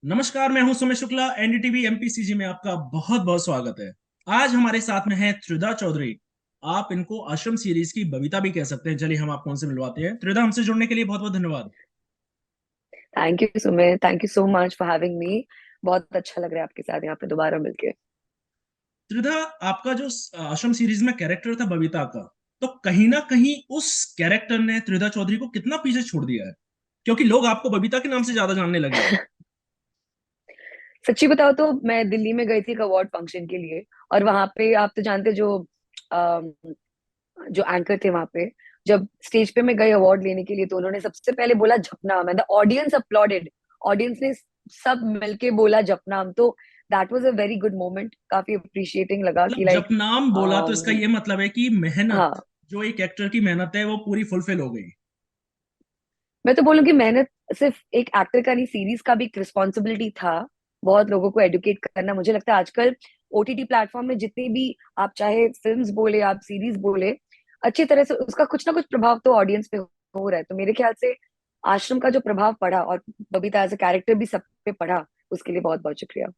नमस्कार, मैं हूं सुमित शुक्ला। एनडीटीवी एमपीसीजी में आपका बहुत बहुत स्वागत है। आज हमारे साथ में है त्रिधा चौधरी। आप इनको आश्रम सीरीज की बबीता भी कह सकते हैं। चलिए हम आपको उनसे मिलवाते हैं। त्रिधा, हमसे जुड़ने के लिए बहुत बहुत धन्यवाद। Thank you Sumit, thank you so much for having मी। बहुत अच्छा लग रहा है आपके साथ यहाँ पे दोबारा मिलके। त्रिधा, आपका जो आश्रम सीरीज में कैरेक्टर था बबीता का, तो कहीं ना कहीं उस कैरेक्टर ने त्रिधा चौधरी को कितना पीछे छोड़ दिया है, क्योंकि लोग आपको बबीता के नाम से ज्यादा जानने लगे हैं। सच्ची बताओ तो मैं दिल्ली में गई थी एक अवार्ड फंक्शन के लिए। और वहां पे आप तो जानते अम, जो एंकर थे वहां पे, जब स्टेज पे मैं गई अवार्ड लेने के लिए तो उन्होंने सबसे पहले बोला जपनाम and the audience applauded. Audience ने सब मिलके बोला जपनाम। तो that was a very good moment, काफी अप्रिशिएटिंग लगा कि मतलब जब लाइक नाम बोला तो इसका ये मतलब है कि मेहनत, हाँ। जो एक एक्टर की मेहनत है, वो पूरी फुलफिल हो गई। मैं तो बोलूँ कि मेहनत सिर्फ एक एक्टर का नहीं, सीरीज का भी एक रिस्पॉन्सिबिलिटी था। बहुत लोगों को एडुकेट करना, मुझे लगता है आजकल ओटीटी प्लेटफॉर्म में जितनी भी आप चाहे फिल्म्स बोले आप सीरीज बोले, अच्छी तरह से उसका कुछ ना कुछ प्रभाव तो ऑडियंस पे हो रहा है। तो मेरे ख्याल से आश्रम का जो प्रभाव पड़ा और बबीता एज अ कैरेक्टर भी सब पे पड़ा, उसके लिए बहुत बहुत शुक्रिया।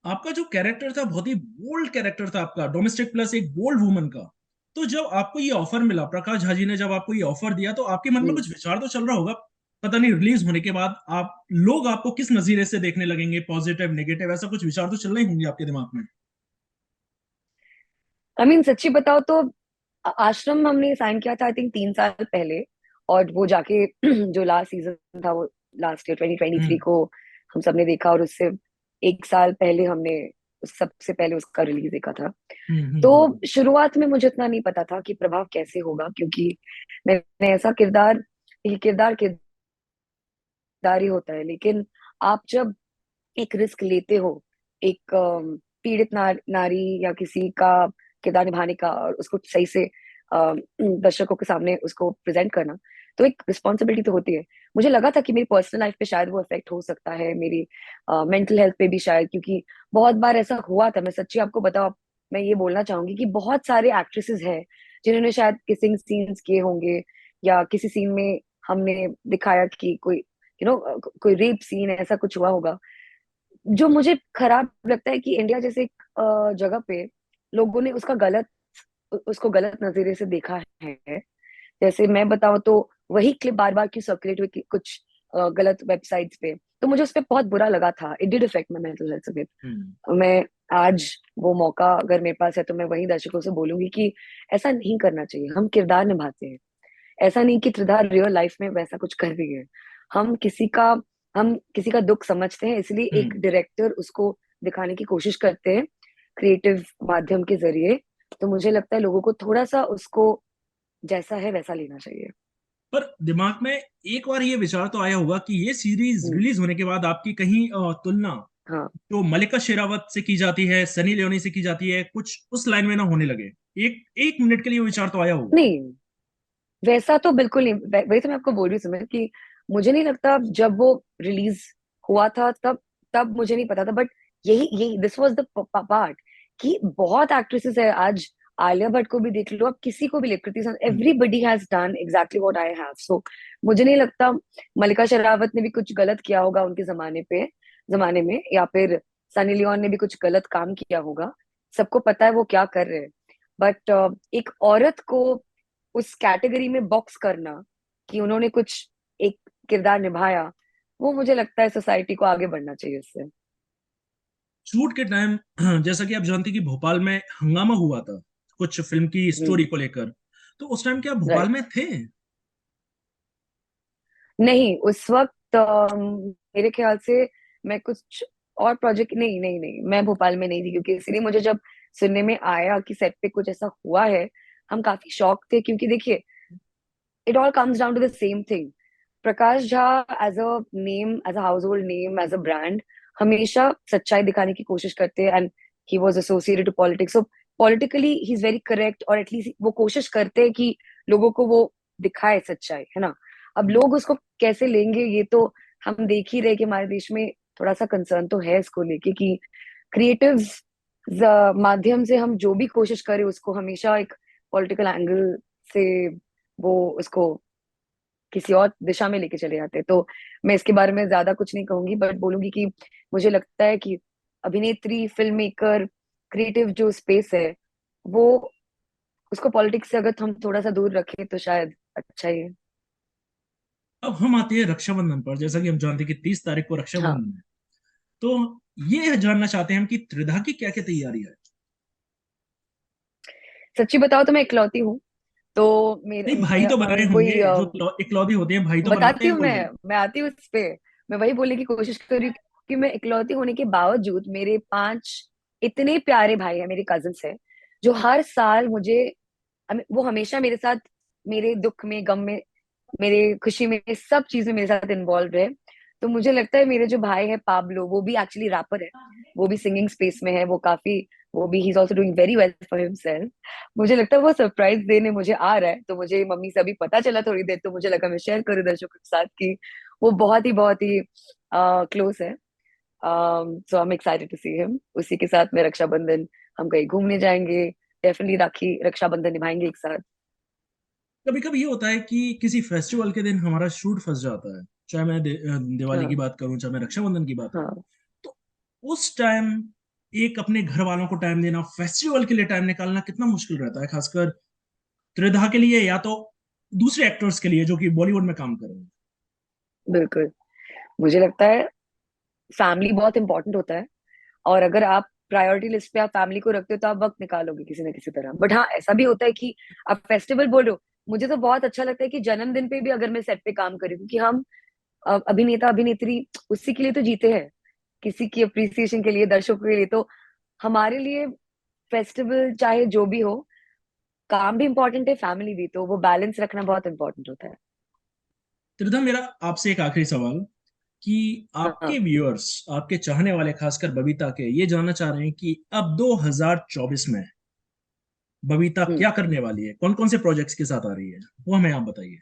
आपका जो कैरेक्टर था बहुत ही बोल्ड कैरेक्टर था आपका, डोमेस्टिक प्लस एक बोल्ड वुमन का। तो जब आपको ये ऑफर मिला, प्रकाश झा जी ने जब आपको ये ऑफर दिया, तो आपके मन में हम्म। कुछ विचार तो चल रहा होगा। पता नहीं रिलीज होने के बाद आप लोग आपको किस नजीरे से देखने लगेंगे, पॉजिटिव नेगेटिव, ऐसा कुछ विचार तो चल रहे होंगे आपके दिमाग में। आई मीन सच्ची बताओ तो आश्रम हमने साइन किया था आई थिंक 3 साल पहले। और वो जाके जो लास्ट सीजन था वो लास्ट ईयर 2023 हम्म। को हम सबने देखा। और उससे 1 साल पहले हमने सबसे पहले उसका रिलीज देखा था। हम्म। तो शुरुआत में मुझे इतना नहीं पता था कि प्रभाव कैसे होगा, क्योंकि मैंने ऐसा किरदार, ये किरदार किरदार ही होता है। लेकिन आप जब एक रिस्क लेते हो, एक पीड़ित नारी या किसी का किरदार निभाने का और उसको सही से दर्शकों के सामने उसको प्रेजेंट करना, तो एक रिस्पॉन्सिबिलिटी तो होती है। मुझे लगा था कि मेरी पर्सनल लाइफ पे शायद वो इफेक्ट हो सकता है, मेरी मेंटल हेल्थ पे भी शायद, क्योंकि बहुत बार ऐसा हुआ था। मैं सच्ची आपको बताऊं, मैं ये बोलना चाहूंगी कि बहुत सारे एक्ट्रेसेस हैं जिन्होंने शायद किसिंग सीन्स किए होंगे, या किसी सीन में हमने दिखाया कि कोई कोई रेप सीन ऐसा कुछ हुआ होगा। जो मुझे खराब लगता है कि इंडिया जैसे एक जगह पे लोगों ने उसको गलत नजरिए से देखा है। जैसे मैं बताऊं तो वही क्लिप बार बार क्यों सर्कुलेट हुई कि कुछ गलत वेबसाइट्स पे, तो मुझे उस पर बहुत बुरा लगा था। It did affect my mental health bit. Hmm. मैं आज वो मौका अगर मेरे पास है तो मैं वही दर्शकों से बोलूंगी कि ऐसा नहीं करना चाहिए। हम किरदार निभाते हैं, ऐसा नहीं कि त्रिधा रियल लाइफ में वैसा कुछ कर रही है। हम किसी का हम किसी का दुख समझते हैं, इसलिए एक हम्म। डायरेक्टर उसको दिखाने की कोशिश करते हैं क्रिएटिव माध्यम के जरिए। तो मुझे लगता है लोगों को थोड़ा सा उसको जैसा है वैसा लेना चाहिए। पर दिमाग में एक बार ये विचार तो आया होगा कि ये सीरीज हम्म। रिलीज होने के बाद आपकी कहीं तुलना हाँ। जो मलिका शेरावत से की जाती है, सनी लियोनी से की जाती है, कुछ उस लाइन में ना होने लगे। एक एक मिनट के लिए वो विचार तो आया होगा। नहीं, वैसा तो बिल्कुल नहीं। वही तो मैं आपको बोल रही हूँ सुमित कि मुझे नहीं लगता जब वो रिलीज हुआ था तब तब मुझे नहीं पता था। बट यही यही दिस वाज द पार्ट कि बहुत एक्ट्रेसेस है आज। आलिया भट्ट को भी देख लो, अब किसी को भी ले, Kriti Sanon, hmm. Everybody has done exactly what I have. So मुझे नहीं लगता मल्लिका शेरावत ने भी कुछ गलत किया होगा उनके जमाने में, या फिर सनी लियोन ने भी कुछ गलत काम किया होगा। सबको पता है वो क्या कर रहे हैं। बट एक औरत को उस कैटेगरी में बॉक्स करना कि उन्होंने कुछ एक किरदार निभाया, वो मुझे लगता है सोसाइटी को आगे बढ़ना चाहिए उससे। शूट के टाइम जैसा कि आप जानते हैं कि भोपाल में हंगामा हुआ था कुछ फिल्म की स्टोरी हम्म। को लेकर। तो उस टाइम क्या आप भोपाल राइट। में थे? नहीं, उस वक्त मेरे ख्याल से मैं कुछ और प्रोजेक्ट, नहीं नहीं नहीं, मैं भोपाल में नहीं थी, क्योंकि इसीलिए मुझे जब सुनने में आया कि सेट पे कुछ ऐसा हुआ है, हम काफी शॉक थे। क्योंकि देखिए, it all comes down to the same thing. Prakash Jha as a name, as a हाउस होल्ड नेम, एज अ ब्रांड, हमेशा सच्चाई दिखाने की कोशिश करते हैं। And he was associated to politics, so politically he is very correct, और एटलीस्ट वो कोशिश करते हैं कि लोगों को वो दिखाए सच्चाई, है ना। अब लोग उसको कैसे लेंगे ये तो हम देख ही रहे कि हमारे देश में थोड़ा सा कंसर्न तो है इसको लेके कि क्रिएटिव माध्यम से हम जो भी कोशिश करें उसको हमेशा एक पॉलिटिकल एंगल से वो उसको किसी और दिशा में लेके चले जाते हैं। तो मैं इसके बारे में ज्यादा कुछ नहीं कहूंगी, बट बोलूंगी कि मुझे लगता है कि अभिनेत्री, फिल्म मेकर, क्रिएटिव जो स्पेस है, वो उसको पॉलिटिक्स से अगर हम थोड़ा सा दूर रखें तो शायद अच्छा ही है। अब हम आते हैं रक्षाबंधन पर। जैसा कि हम जानते हैं कि 30 तारीख को हाँ, रक्षाबंधन है, तो ये जानना चाहते हैं हम कि त्रिधा की क्या क्या तैयारी है। सच्ची बताओ तो मैं इकलौती हूँ। तो मेरे नहीं, भाई तो बनाए अगर कोई होंगे जो इकलौती होते हैं, भाई तो बनाते बताती हैं हूँ, कोई कोई। मैं आती हूँ इस पे। मैं वही बोलने की कोशिश कर रही हूँ कि मैं इकलौती होने के बावजूद मेरे 5 इतने प्यारे भाई हैं, मेरे कजिन्स हैं, जो हर साल मुझे, वो हमेशा मेरे साथ, मेरे दुख में, गम में, मेरे खुशी में, सब चीज में मेरे साथ इन्वॉल्व है। तो मुझे लगता है मेरे जो भाई है पाब्लो, वो भी एक्चुअली रैपर है, वो भी सिंगिंग स्पेस में है, वो काफी, वो भी he is also doing very well for himself. मुझे लगता है वो सरप्राइज देने मुझे आ रहा है, तो मुझे मम्मी से अभी पता चला थोड़ी देर, तो मुझे लगा मैं शेयर करूँ दर्शकों के साथ कि वो बहुत ही क्लोज है। So I am excited to see him. उसी के साथ में रक्षाबंधन हम कहीं घूमने जाएंगे, डेफिनेटली राखी रक्षाबंधन निभाएंगे एक साथ। कभी कभी ये होता है कि किसी फेस्टिवल के दिन हमारा शूट फंस जाता है, चाहे मैं दिवाली की हाँ, बात करूं, चाहे मैं रक्षाबंधन की बात करूं। हाँ, तो उस टाइम एक अपने घर वालों को टाइम देना, फेस्टिवल के लिए टाइम निकालना कितना मुश्किल रहता है, खासकर त्रिधा के लिए या तो दूसरे एक्टर्स के लिए जो कि बॉलीवुड में काम कर रहे हैं। बिल्कुल। मुझे लगता है फैमिली बहुत इंपॉर्टेंट होता है, और अगर आप प्रायोरिटी लिस्ट पे आप फैमिली को रखते हो तो आप वक्त निकालोगे किसी ना किसी तरह। बट हाँ, ऐसा भी होता है कि आप फेस्टिवल बोल रहे हो, मुझे तो बहुत अच्छा लगता है कि जन्मदिन पे भी अगर मैं सेट पे काम करूँ, क्योंकि हम अभिनेता अभिनेत्री उसी के लिए तो जीते हैं, किसी की अप्रिसिएशन के लिए, दर्शकों के लिए। तो हमारे लिए फेस्टिवल चाहे जो भी हो, काम भी इम्पोर्टेंट है, फैमिली भी, तो वो बैलेंस रखना बहुत इंपॉर्टेंट होता है। त्रिधा, मेरा आपसे एक आखिरी सवाल कि हाँ। आपके व्यूअर्स, आपके चाहने वाले, खासकर बबीता के, ये जानना चाह रहे हैं कि अब 2024 में बबीता हम्म। क्या करने वाली है, कौन कौन से प्रोजेक्ट्स के साथ आ रही है, वो हमें आप बताइए।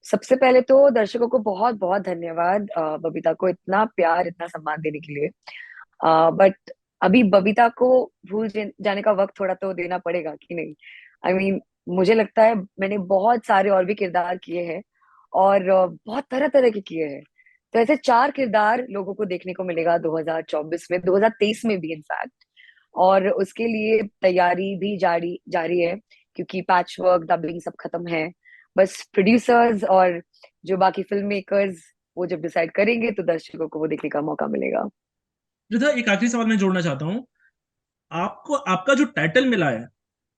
सबसे पहले तो दर्शकों को बहुत बहुत धन्यवाद, बबीता को इतना प्यार, इतना सम्मान देने के लिए। बट अभी बबीता को जाने का वक्त थोड़ा तो देना पड़ेगा कि नहीं? आई मीन, मुझे लगता है मैंने बहुत सारे और भी किरदार किए हैं, और बहुत तरह तरह के किए हैं। तो ऐसे 4 किरदार लोगों को देखने को मिलेगा 2024 में, 2023 में भी इनफैक्ट। और उसके लिए तैयारी भी जारी जारी है, क्योंकि पैच वर्क, डबिंग सब खत्म है। बस प्रोड्यूसर्स और जो बाकी फिल्म मेकर्स, वो जब डिसाइड करेंगे तो दर्शकों को वो देखने का मौका मिलेगा। त्रिधा, एक आखिरी सवाल मैं जोड़ना चाहता हूँ। आपको आपका जो टाइटल मिला है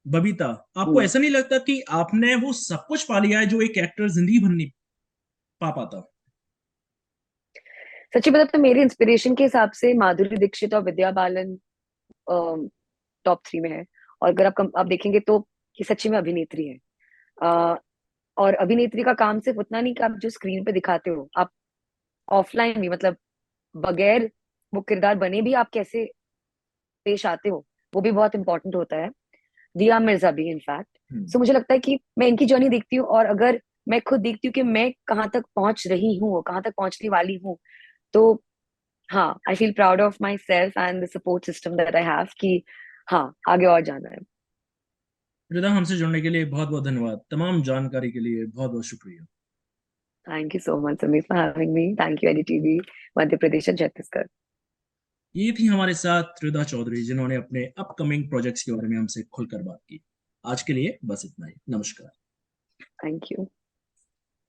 बबीता, आपको हम्म। ऐसा नहीं लगता कि आपने वो सब कुछ पा लिया है जो एक एक्टर जिंदगी भर नहीं पा पाता? सच्ची बता तो मेरे इंस्पिरेशन के हिसाब से माधुरी दीक्षित और विद्या बालन टॉप 3 में है। और अगर आप देखेंगे तो ये सच्ची में अभिनेत्री है। अ, और अभिनेत्री का काम सिर्फ उतना नहीं कि आप जो स्क्रीन पे दिखाते हो, आप ऑफलाइन भी, मतलब बगैर वो किरदार बने भी आप कैसे पेश आते हो, वो भी बहुत इंपॉर्टेंट होता है। दिया मिर्जा भी इनफैक्ट। हम्म। सो मुझे लगता है कि मैं इनकी जर्नी देखती हूँ, और अगर मैं खुद देखती हूँ कि मैं कहाँ तक पहुंच रही हूँ, कहाँ तक पहुंचने वाली हूँ, तो हाँ, I feel proud of my self and the support system that I have, कि हाँ, आगे और जाना है। त्रिधा, हमसे जुड़ने के लिए बहुत बहुत धन्यवाद, तमाम जानकारी के लिए बहुत बहुत शुक्रिया। Thank you so much Sameer for having me. Thank you NDTV, Madhya Pradesh और छत्तीसगढ़। ये थी हमारे साथ त्रिधा चौधरी, जिन्होंने अपने अपकमिंग प्रोजेक्ट्स के बारे में हमसे खुलकर बात की। आज के लिए बस इतना ही। नमस्कार। Thank you.